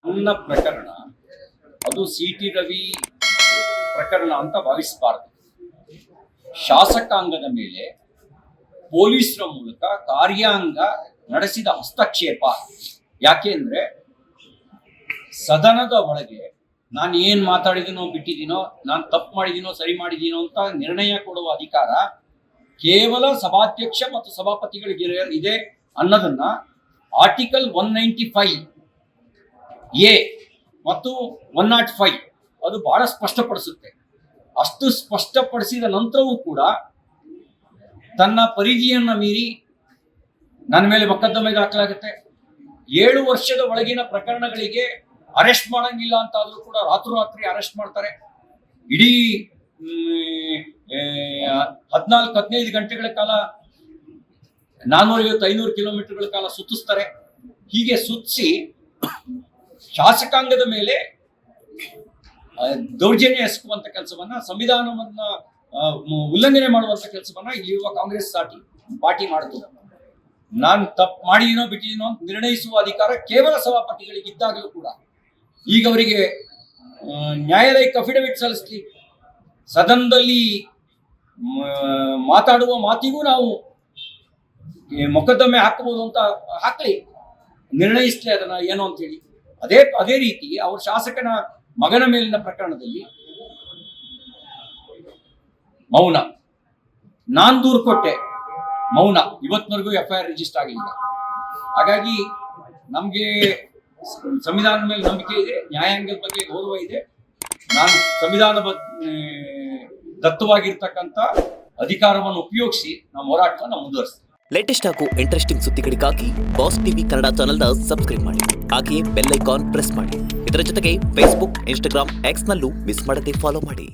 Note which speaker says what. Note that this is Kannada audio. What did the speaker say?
Speaker 1: ನನ್ನ ಪ್ರಕರಣ ಅದು ಸಿ.ಟಿ. ರವಿ ಪ್ರಕರಣ ಅಂತ ಭಾವಿಸಬಾರದು. ಶಾಸಕಾಂಗದ ಮೇಲೆ ಪೊಲೀಸರ ಮೂಲಕ ಕಾರ್ಯಾಂಗ ನಡೆಸಿದ ಹಸ್ತಕ್ಷೇಪ. ಯಾಕೆ ಅಂದ್ರೆ ಸದನದ ಒಳಗೆ ನಾನು ಏನ್ ಮಾತಾಡಿದೀನೋ ಬಿಟ್ಟಿದ್ದೀನೋ, ನಾನು ತಪ್ಪು ಮಾಡಿದೀನೋ ಸರಿ ಮಾಡಿದೀನೋ ಅಂತ ನಿರ್ಣಯ ಕೊಡುವ ಅಧಿಕಾರ ಕೇವಲ ಸಭಾಧ್ಯಕ್ಷ ಮತ್ತು ಸಭಾಪತಿಗಳಿಗೆ ಇದೆ ಅನ್ನೋದನ್ನ ಆರ್ಟಿಕಲ್ 195A ಮತ್ತು 105 ಅದು ಬಹಳ ಸ್ಪಷ್ಟಪಡಿಸುತ್ತೆ. ಅಷ್ಟು ಸ್ಪಷ್ಟಪಡಿಸಿದ ನಂತರವೂ ಕೂಡ ತನ್ನ ಪರಿಧಿಯನ್ನ ಮೀರಿ ನನ್ನ ಮೇಲೆ ಮೊಕದ್ದಮೆ ದಾಖಲಾಗುತ್ತೆ. 7 ವರ್ಷದ ಒಳಗಿನ ಪ್ರಕರಣಗಳಿಗೆ ಅರೆಸ್ಟ್ ಮಾಡಂಗಿಲ್ಲ ಅಂತ ಆದ್ರೂ ಕೂಡ ರಾತ್ರೋರಾತ್ರಿ ಅರೆಸ್ಟ್ ಮಾಡ್ತಾರೆ. ಇಡೀ 14-15 ಗಂಟೆಗಳ ಕಾಲ 450-500 ಕಿಲೋಮೀಟರ್ಗಳ ಕಾಲ ಸುತ್ತಿಸ್ತಾರೆ. ಹೀಗೆ ಸುತ್ತಿಸಿ ಶಾಸಕಾಂಗದ ಮೇಲೆ ದೌರ್ಜನ್ಯ ಎಸಗುವಂತ ಕೆಲಸವನ್ನ, ಸಂವಿಧಾನವನ್ನ ಉಲ್ಲಂಘನೆ ಮಾಡುವಂತ ಕೆಲಸವನ್ನ ಇಲ್ಲಿರುವ ಕಾಂಗ್ರೆಸ್ ಪಾರ್ಟಿ ಮಾಡುತ್ತದೆ. ನಾನು ತಪ್ಪು ಮಾಡಿದೀನೋ ಬಿಟ್ಟಿದೀನೋ ಅಂತ ನಿರ್ಣಯಿಸುವ ಅಧಿಕಾರ ಕೇವಲ ಸಭಾಪತಿಗಳಿಗಿದ್ದಾಗಲೂ ಕೂಡ ಈಗ ಅವರಿಗೆ ನ್ಯಾಯಾಲಯಕ್ಕೆ ಅಫಿಡವಿಟ್ ಸಲ್ಲಿಸಲಿ, ಸದನದಲ್ಲಿ ಮಾತಾಡುವ ಮಾತಿಗೂ ನಾವು ಮೊಕದ್ದಮೆ ಹಾಕಬಹುದು ಅಂತ ಹಾಕಲಿ, ನಿರ್ಣಯಿಸ್ಲಿ ಅದನ್ನ ಏನು ಅಂತ ಹೇಳಿ. ಅದೇ ರೀತಿ ಅವ್ರ ಶಾಸಕನ ಮಗನ ಮೇಲಿನ ಪ್ರಕರಣದಲ್ಲಿ ಮೌನ, ನಾನ್ ದೂರು ಕೊಟ್ಟೆ, ಮೌನ, ಇವತ್ತಿನವರೆಗೂ FIR ರಿಜಿಸ್ಟರ್ ಆಗಲಿಲ್ಲ. ಹಾಗಾಗಿ ನಮ್ಗೆ ಸಂವಿಧಾನದ ಮೇಲೆ ನಂಬಿಕೆ ಇದೆ, ನ್ಯಾಯಾಂಗದ ಬಗ್ಗೆ ಗೌರವ ಇದೆ. ನಾನು ಸಂವಿಧಾನ ದತ್ತವಾಗಿರ್ತಕ್ಕಂಥ ಅಧಿಕಾರವನ್ನು ಉಪಯೋಗಿಸಿ ನಮ್ಮ ಹೋರಾಟವನ್ನು ಮುಂದುವರಿಸ್ತೀವಿ.
Speaker 2: ಲೇಟೆಸ್ಟ್ ಹಾಗೂ ಇಂಟ್ರೆಸ್ಟಿಂಗ್ ಸುದ್ದಿಗಳಿಗಾಗಿ ಬಾಸ್ ಟಿವಿ ಕನ್ನಡ ಚಾನೆಲ್ನ ಸಬ್ಸ್ಕ್ರೈಬ್ ಮಾಡಿ. ಹಾಗೆಯೇ ಬೆಲ್ ಐಕಾನ್ ಪ್ರೆಸ್ ಮಾಡಿ. ಇದರ ಜೊತೆಗೆ ಫೇಸ್ಬುಕ್, ಇನ್ಸ್ಟಾಗ್ರಾಮ್, ಎಕ್ಸ್ ನಲ್ಲೂ ಮಿಸ್ ಮಾಡದೆ ಫಾಲೋ ಮಾಡಿ.